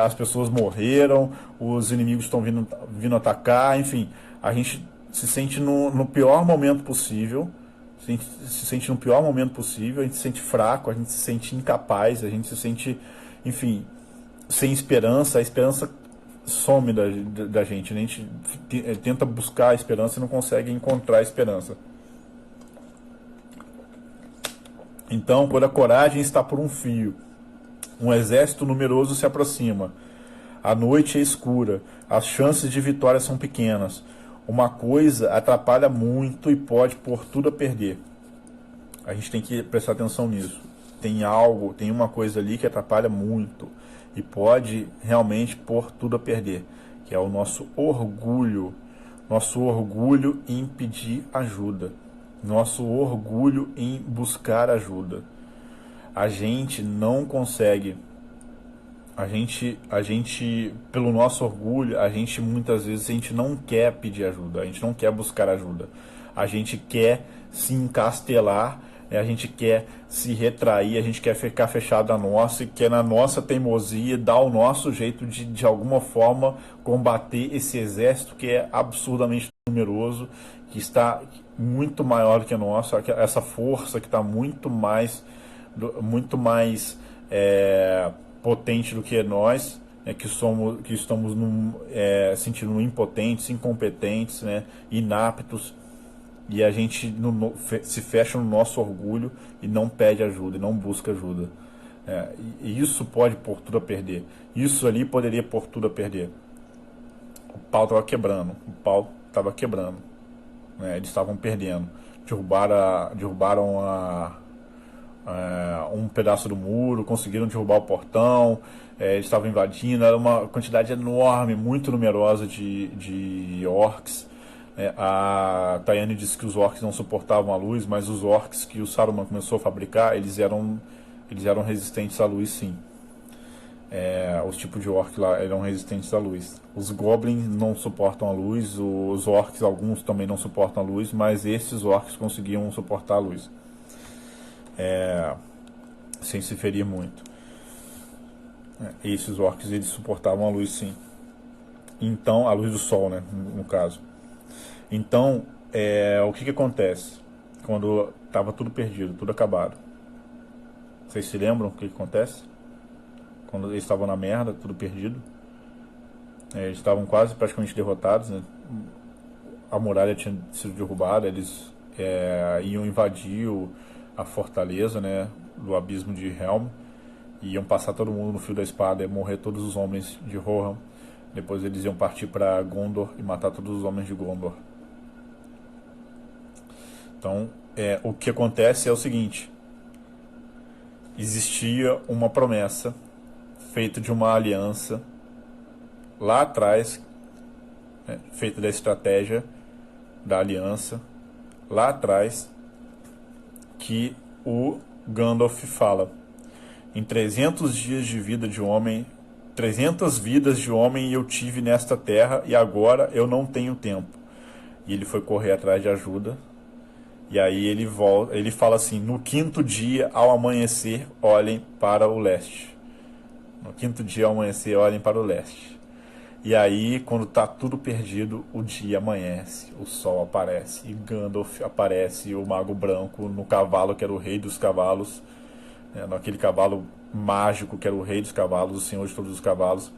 As pessoas morreram, os inimigos estão vindo atacar, enfim. A gente se sente no pior momento possível. Se sente no pior momento possível, a gente se sente fraco, a gente se sente incapaz, a gente se sente, enfim, sem esperança. A esperança some da gente, né? A gente tenta buscar a esperança e não consegue encontrar a esperança. Então, quando a coragem está por um fio, Um exército numeroso se aproxima. A noite é escura. As chances de vitória são pequenas. Uma coisa atrapalha muito e pode pôr tudo a perder. A gente tem que prestar atenção nisso. Tem algo, tem uma coisa ali que atrapalha muito e pode realmente pôr tudo a perder, que é o nosso orgulho. Nosso orgulho em pedir ajuda. Nosso orgulho em buscar ajuda. A gente não consegue. Pelo nosso orgulho, a gente muitas vezes a gente não quer pedir ajuda, a gente não quer buscar ajuda. A gente quer se encastelar, a gente quer se retrair, a gente quer ficar fechado a nossa e quer na nossa teimosia dar o nosso jeito de alguma forma combater esse exército que é absurdamente numeroso, que está muito maior do que a nossa, essa força que está muito mais potente do que nós, que estamos sentindo impotentes, incompetentes, né, inaptos, e a gente se fecha no nosso orgulho e não pede ajuda, e não busca ajuda. E isso pode pôr tudo a perder. Isso ali poderia pôr tudo a perder. O pau estava quebrando. Né, eles estavam perdendo. Derrubaram um pedaço do muro, conseguiram derrubar o portão, eles estavam invadindo, era uma quantidade enorme, muito numerosa de orcs. A Tayane disse que os orcs não suportavam a luz, mas os orcs que o Saruman começou a fabricar, eles eram resistentes à luz, sim. Os tipos de orc lá eram resistentes à luz. Os goblins não suportam a luz, os orcs, alguns também não suportam a luz, mas esses orcs conseguiam suportar a luz. Sem se ferir muito. Esses orcs, eles suportavam a luz, sim. Então, a luz do sol, né, no caso. Então, o que acontece quando estava tudo perdido, tudo acabado? Vocês se lembram o que acontece? Quando eles estavam na merda, tudo perdido. Eles estavam quase praticamente derrotados, né? A muralha tinha sido derrubada, eles iam invadir a fortaleza, né, do abismo de Helm, e iam passar todo mundo no fio da espada, e morrer todos os homens de Rohan. Depois eles iam partir para Gondor e matar todos os homens de Gondor. Então, o que acontece é o seguinte: existia uma promessa feita de uma aliança lá atrás, feita da estratégia da aliança lá atrás, que o Gandalf fala: em 300 dias de vida de homem, 300 vidas de homem eu tive nesta terra e agora eu não tenho tempo. E ele foi correr atrás de ajuda. E aí ele fala assim: no quinto dia ao amanhecer, olhem para o leste. No quinto dia ao amanhecer, olhem para o leste. E aí, quando está tudo perdido, o dia amanhece, o sol aparece, e Gandalf aparece, o Mago Branco, no cavalo que era o rei dos cavalos, naquele cavalo mágico que era o rei dos cavalos, o senhor de todos os cavalos,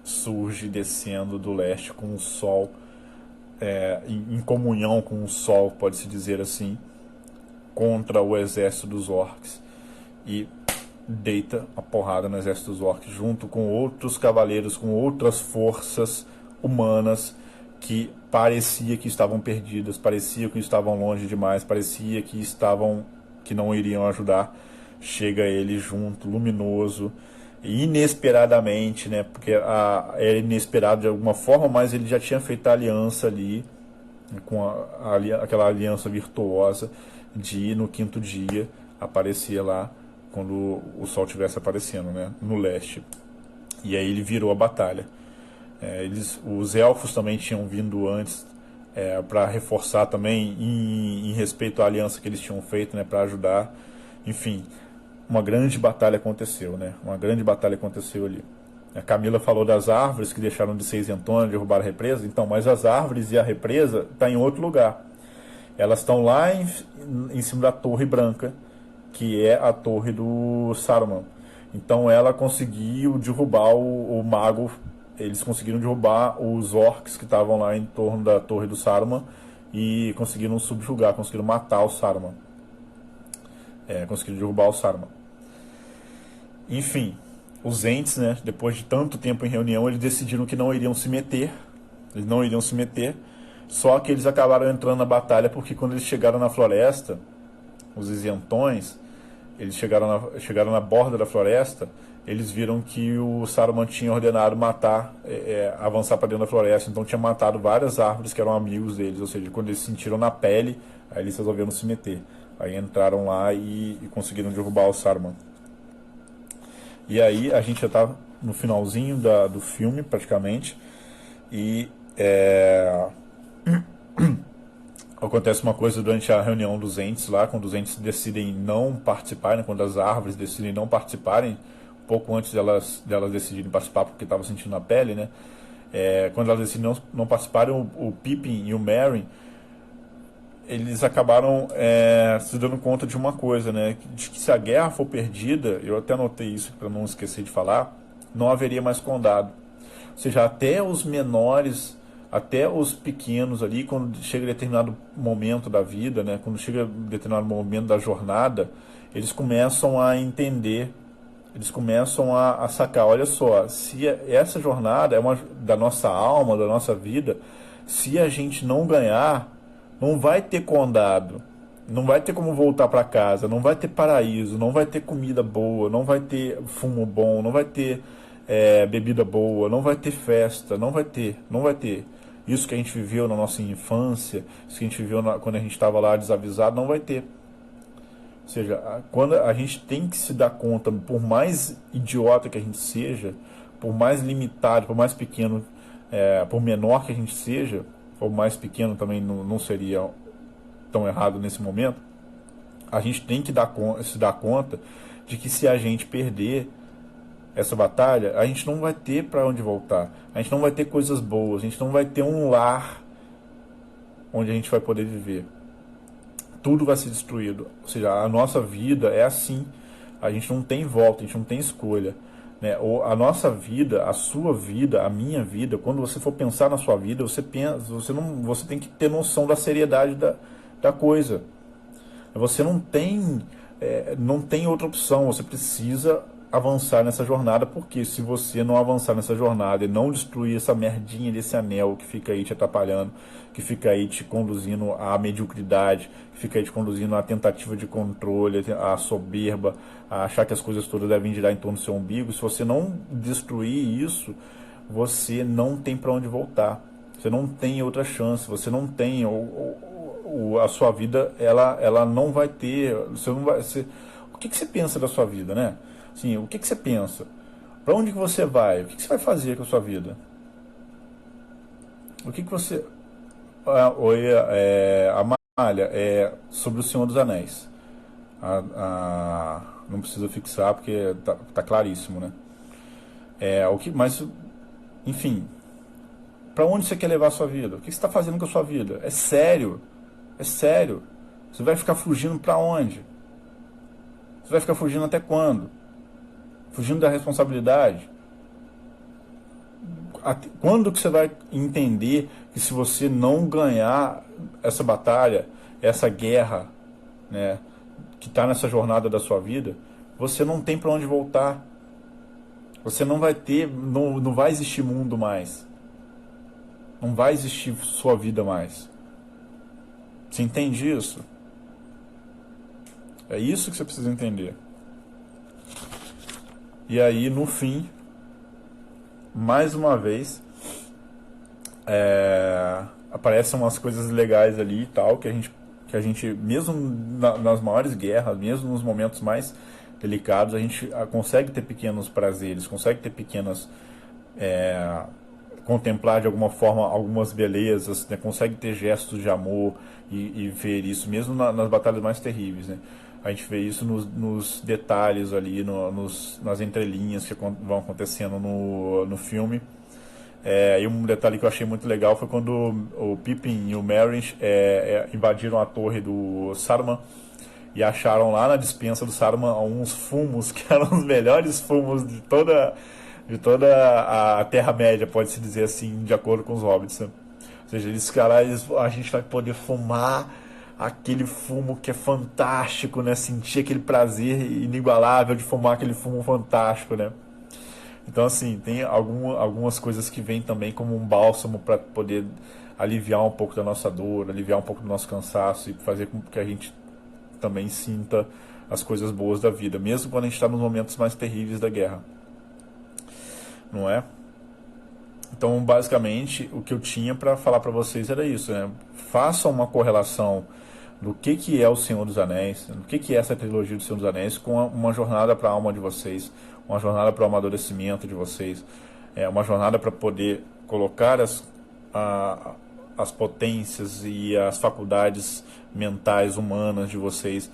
surge descendo do leste com o sol, em comunhão com o sol, pode-se dizer assim, contra o exército dos orcs, e deita a porrada no exército dos orcs, junto com outros cavaleiros, com outras forças humanas que parecia que estavam perdidas, parecia que estavam longe demais, parecia que não iriam ajudar. Chega ele junto, luminoso, inesperadamente, né? Porque é inesperado de alguma forma, mas ele já tinha feito a aliança ali, com aquela aliança virtuosa de ir no quinto dia aparecer lá quando o sol estivesse aparecendo, né, no leste. E aí ele virou a batalha. Os elfos também tinham vindo antes para reforçar também em respeito à aliança que eles tinham feito, né, para ajudar. Enfim, uma grande batalha aconteceu, né? Uma grande batalha aconteceu ali. A Camila falou das árvores que deixaram de ser isentonas, derrubaram a represa. Então, mas as árvores e a represa estão em outro lugar. Elas estão lá em cima da Torre Branca, que é a torre do Saruman. Então ela conseguiu derrubar o mago, eles conseguiram derrubar os orcs que estavam lá em torno da torre do Saruman e conseguiram subjugar, conseguiram matar o Saruman. Conseguiram derrubar o Saruman. Enfim, os Ents, né, depois de tanto tempo em reunião, eles decidiram que não iriam se meter. Eles não iriam se meter. Só que eles acabaram entrando na batalha porque quando eles chegaram na floresta, os isentões, eles chegaram na borda da floresta, eles viram que o Saruman tinha ordenado matar, avançar para dentro da floresta, então tinha matado várias árvores que eram amigos deles, ou seja, quando eles sentiram na pele, aí eles resolveram se meter. Aí entraram lá e conseguiram derrubar o Saruman. E aí a gente já tá no finalzinho do filme, praticamente, e acontece uma coisa durante a reunião dos entes lá, quando os entes decidem não participar, né, quando as árvores decidem não participarem, pouco antes delas decidirem participar porque estavam sentindo na pele, né? Quando elas decidem não participarem, o Pippin e o Merry, eles acabaram se dando conta de uma coisa, né? De que se a guerra for perdida, eu até anotei isso para não esquecer de falar, não haveria mais condado. Ou seja, até os menores, até os pequenos ali, quando chega determinado momento da vida, né? Quando chega determinado momento da jornada, eles começam a entender, eles começam a sacar, olha só, se essa jornada é uma da nossa alma, da nossa vida, se a gente não ganhar, não vai ter condado, não vai ter como voltar para casa, não vai ter paraíso, não vai ter comida boa, não vai ter fumo bom, não vai ter bebida boa, não vai ter festa, não vai ter. Isso que a gente viveu na nossa infância, isso que a gente viveu quando a gente estava lá desavisado, não vai ter. Ou seja, quando a gente tem que se dar conta, por mais idiota que a gente seja, por mais limitado, por mais pequeno, por menor que a gente seja, ou mais pequeno também não seria tão errado nesse momento, a gente tem que se dar conta de que se a gente perder essa batalha, a gente não vai ter para onde voltar, a gente não vai ter coisas boas, a gente não vai ter um lar onde a gente vai poder viver. Tudo vai ser destruído. Ou seja, a nossa vida é assim. A gente não tem volta, a gente não tem escolha. Né? Ou a nossa vida, a sua vida, a minha vida, quando você for pensar na sua vida, você tem que ter noção da seriedade da coisa. Você não tem outra opção, você precisa avançar nessa jornada, porque se você não avançar nessa jornada e não destruir essa merdinha desse anel que fica aí te atrapalhando, que fica aí te conduzindo à mediocridade, que fica aí te conduzindo à tentativa de controle, à soberba, a achar que as coisas todas devem girar em torno do seu umbigo, se você não destruir isso, você não tem para onde voltar. Você não tem outra chance, você não tem a sua vida, ela não vai ter, você não vai, o que você pensa da sua vida, né? Assim, o que você pensa? Para onde que você vai? O que você vai fazer com a sua vida? O que você... Oi, Amália, sobre o Senhor dos Anéis. Não precisa fixar porque tá claríssimo, né? Mas, enfim, para onde você quer levar a sua vida? O que você está fazendo com a sua vida? É sério? É sério? Você vai ficar fugindo para onde? Você vai ficar fugindo até quando? Fugindo da responsabilidade? Quando que você vai entender que se você não ganhar essa batalha, essa guerra, né, que está nessa jornada da sua vida, você não tem para onde voltar. Você não vai ter, não vai existir mundo mais. Não vai existir sua vida mais. Você entende isso? É isso que você precisa entender. E aí, no fim, mais uma vez, aparecem umas coisas legais ali e tal, que a gente mesmo nas maiores guerras, mesmo nos momentos mais delicados, a gente consegue ter pequenos prazeres, consegue ter pequenas... contemplar de alguma forma algumas belezas, né? Consegue ter gestos de amor e ver isso, mesmo nas batalhas mais terríveis, né? A gente vê isso nos detalhes ali, nas entrelinhas que vão acontecendo no filme. E um detalhe que eu achei muito legal foi quando o Pippin e o Merry invadiram a torre do Saruman e acharam lá na despensa do Saruman uns fumos que eram os melhores fumos de toda a Terra-média, pode-se dizer assim, de acordo com os hobbits. Né? Ou seja, a gente vai poder fumar aquele fumo que é fantástico, né? Sentir aquele prazer inigualável de fumar aquele fumo fantástico, né? Então, assim, tem algumas coisas que vêm também como um bálsamo para poder aliviar um pouco da nossa dor, aliviar um pouco do nosso cansaço e fazer com que a gente também sinta as coisas boas da vida, mesmo quando a gente está nos momentos mais terríveis da guerra, não é? Então, basicamente, o que eu tinha para falar para vocês era isso, né? Façam uma correlação do que é o Senhor dos Anéis, do que é essa trilogia do Senhor dos Anéis com uma jornada para a alma de vocês, uma jornada para o amadurecimento de vocês, uma jornada para poder colocar as potências e as faculdades mentais humanas de vocês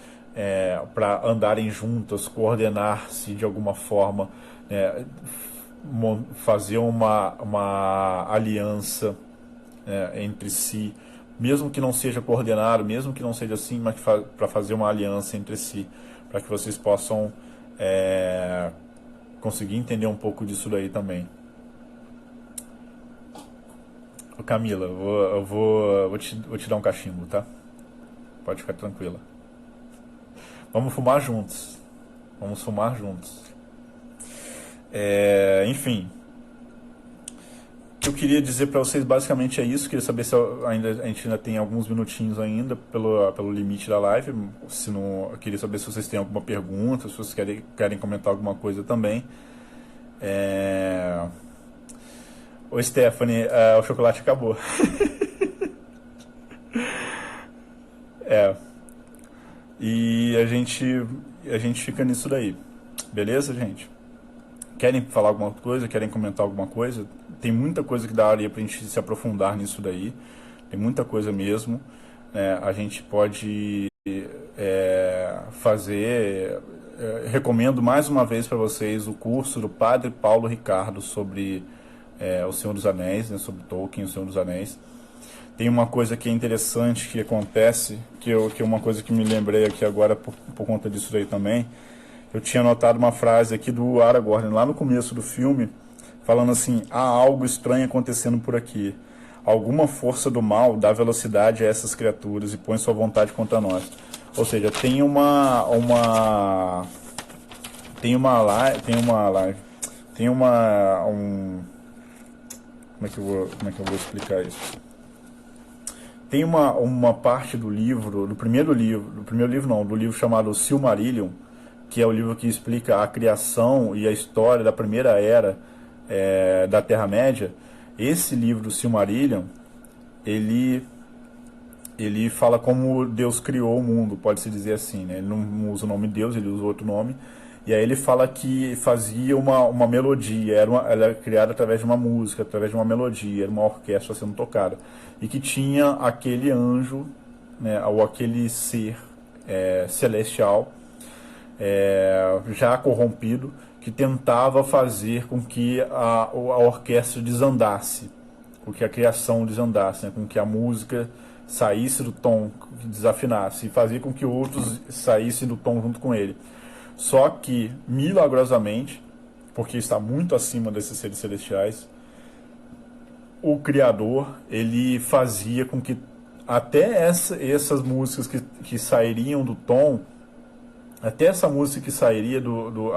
para andarem juntas, coordenar-se de alguma forma, fazer uma aliança entre si, mesmo que não seja coordenado, mesmo que não seja assim, mas para fazer uma aliança entre si, para que vocês possam conseguir entender um pouco disso daí também. Camila, vou te dar um cachimbo, tá? Pode ficar tranquila. Vamos fumar juntos. Vamos fumar juntos. Enfim, o que eu queria dizer para vocês basicamente é isso. Queria saber se a gente ainda tem alguns minutinhos ainda pelo limite da live. Se não, eu queria saber se vocês têm alguma pergunta, se vocês querem comentar alguma coisa também. Ô Stephanie, o chocolate acabou. E a gente fica nisso daí. Beleza, gente? Querem falar alguma coisa? Querem comentar alguma coisa? Tem muita coisa que daria pra gente se aprofundar nisso daí. Tem muita coisa mesmo. A gente pode fazer. Recomendo mais uma vez para vocês o curso do Padre Paulo Ricardo sobre O Senhor dos Anéis, né, sobre Tolkien, O Senhor dos Anéis. Tem uma coisa que é interessante que acontece, que é uma coisa que me lembrei aqui agora por conta disso daí também. Eu tinha notado uma frase aqui do Aragorn, lá no começo do filme, falando assim: há algo estranho acontecendo por aqui. Alguma força do mal dá velocidade a essas criaturas e põe sua vontade contra nós. Ou seja, tem uma como é que eu vou explicar isso? Tem uma parte do livro, do primeiro livro não, do livro chamado Silmarillion, que é o livro que explica a criação e a história da primeira era da Terra-média. Esse livro do Silmarillion, ele fala como Deus criou o mundo, pode-se dizer assim, né? Ele não usa o nome Deus, ele usa outro nome. E aí ele fala que fazia uma melodia, ela era criada através de uma música, através de uma melodia, era uma orquestra sendo tocada. E que tinha aquele anjo, né, ou aquele ser celestial, já corrompido, que tentava fazer com que a orquestra desandasse, com que a criação desandasse, né, com que a música saísse do tom, desafinasse, e fazer com que outros saíssem do tom junto com ele. Só que, milagrosamente, porque está muito acima desses seres celestiais, o Criador, ele fazia com que até essas músicas que sairiam do tom, até essa música que sairia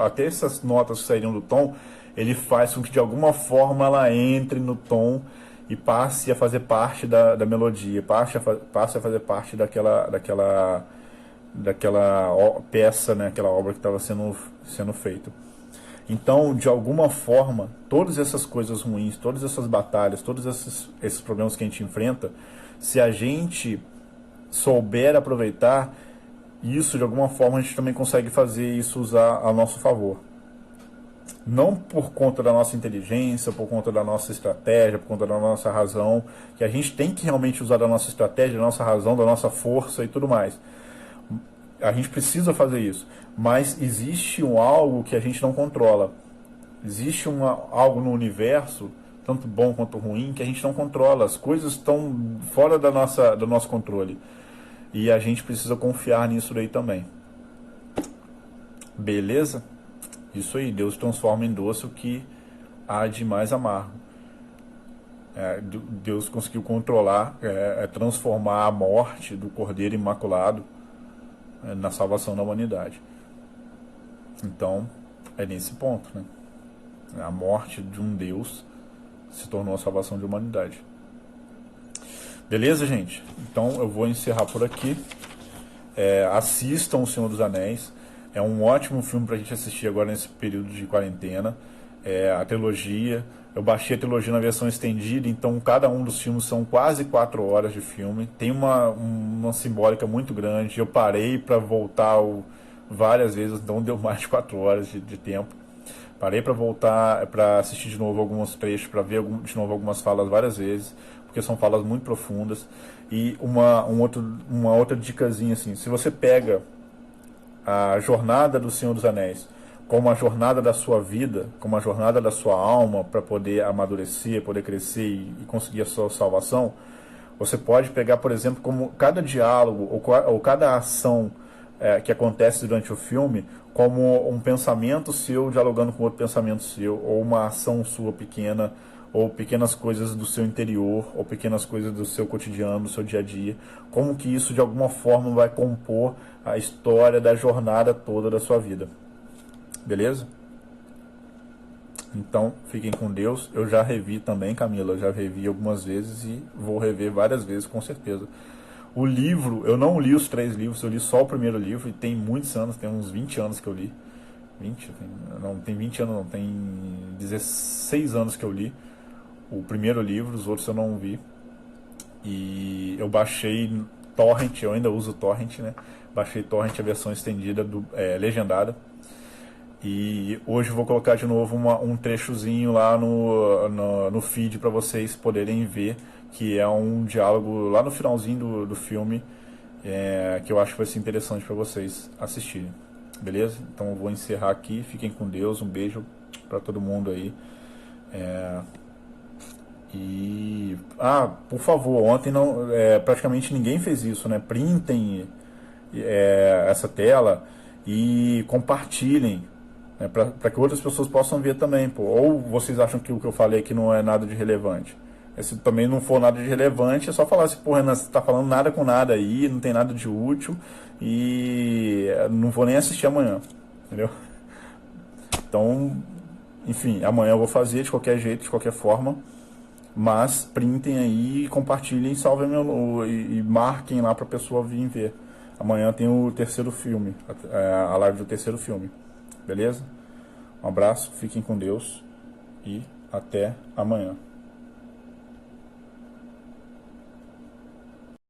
até essas notas que sairiam do tom, ele faz com que de alguma forma ela entre no tom e passe a fazer parte da melodia, passe a fazer parte daquela peça, né, aquela obra que estava sendo feita. Então, de alguma forma, todas essas coisas ruins, todas essas batalhas, todos esses problemas que a gente enfrenta, se a gente souber aproveitar isso, de alguma forma a gente também consegue fazer isso usar a nosso favor. Não por conta da nossa inteligência, por conta da nossa estratégia, por conta da nossa razão, que a gente tem que realmente usar da nossa estratégia, da nossa razão, da nossa força e tudo mais. A gente precisa fazer isso, mas existe algo que a gente não controla. Existe algo no universo, tanto bom quanto ruim, que a gente não controla. As coisas estão fora do nosso controle. E a gente precisa confiar nisso daí também. Beleza? Isso aí, Deus transforma em doce o que há de mais amargo. Deus conseguiu controlar, transformar a morte do Cordeiro Imaculado na salvação da humanidade. Então, é nesse ponto, né? A morte de um Deus se tornou a salvação da humanidade. Beleza, gente? Então eu vou encerrar por aqui. Assistam O Senhor dos Anéis. É um ótimo filme pra gente assistir agora nesse período de quarentena. A trilogia. Eu baixei a trilogia na versão estendida, então cada um dos filmes são quase 4 horas de filme. Tem uma simbólica muito grande. Eu parei para voltar várias vezes, então deu mais de 4 horas de tempo. Parei para voltar, para assistir de novo alguns trechos, para ver de novo algumas falas várias vezes, porque são falas muito profundas. E uma outra dicasinha assim, se você pega a jornada do Senhor dos Anéis como a jornada da sua vida, como a jornada da sua alma para poder amadurecer, poder crescer e conseguir a sua salvação, você pode pegar, por exemplo, como cada diálogo ou cada ação que acontece durante o filme como um pensamento seu dialogando com outro pensamento seu, ou uma ação sua pequena, ou pequenas coisas do seu interior, ou pequenas coisas do seu cotidiano, do seu dia a dia, como que isso de alguma forma vai compor a história da jornada toda da sua vida. Beleza? Então, fiquem com Deus. Eu já revi também, Camila, eu já revi algumas vezes e vou rever várias vezes, com certeza. O livro, eu não li os 3 livros, eu li só o primeiro livro e tem muitos anos, tem uns 20 anos que eu li. 20? Não, tem 20 anos não, tem 16 anos que eu li o primeiro livro, os outros eu não vi. E eu baixei Torrent, eu ainda uso Torrent, né? Baixei Torrent, a versão estendida, legendada. E hoje eu vou colocar de novo um trechozinho lá no feed para vocês poderem ver, que é um diálogo lá no finalzinho do filme, que eu acho que vai ser interessante para vocês assistirem. Beleza? Então eu vou encerrar aqui. Fiquem com Deus. Um beijo para todo mundo aí. Por favor, ontem praticamente ninguém fez isso, né? Printem essa tela e compartilhem, né, para que outras pessoas possam ver também, pô. Ou vocês acham que o que eu falei aqui não é nada de relevante? Se também não for nada de relevante, é só falar assim, pô, Renan, você tá falando nada com nada aí, não tem nada de útil e não vou nem assistir amanhã, entendeu? Então, enfim, amanhã eu vou fazer de qualquer jeito, de qualquer forma, mas printem aí, compartilhem, salvem e marquem lá pra pessoa vir ver. Amanhã tem o terceiro filme, a live do terceiro filme. Beleza? Um abraço, fiquem com Deus e até amanhã.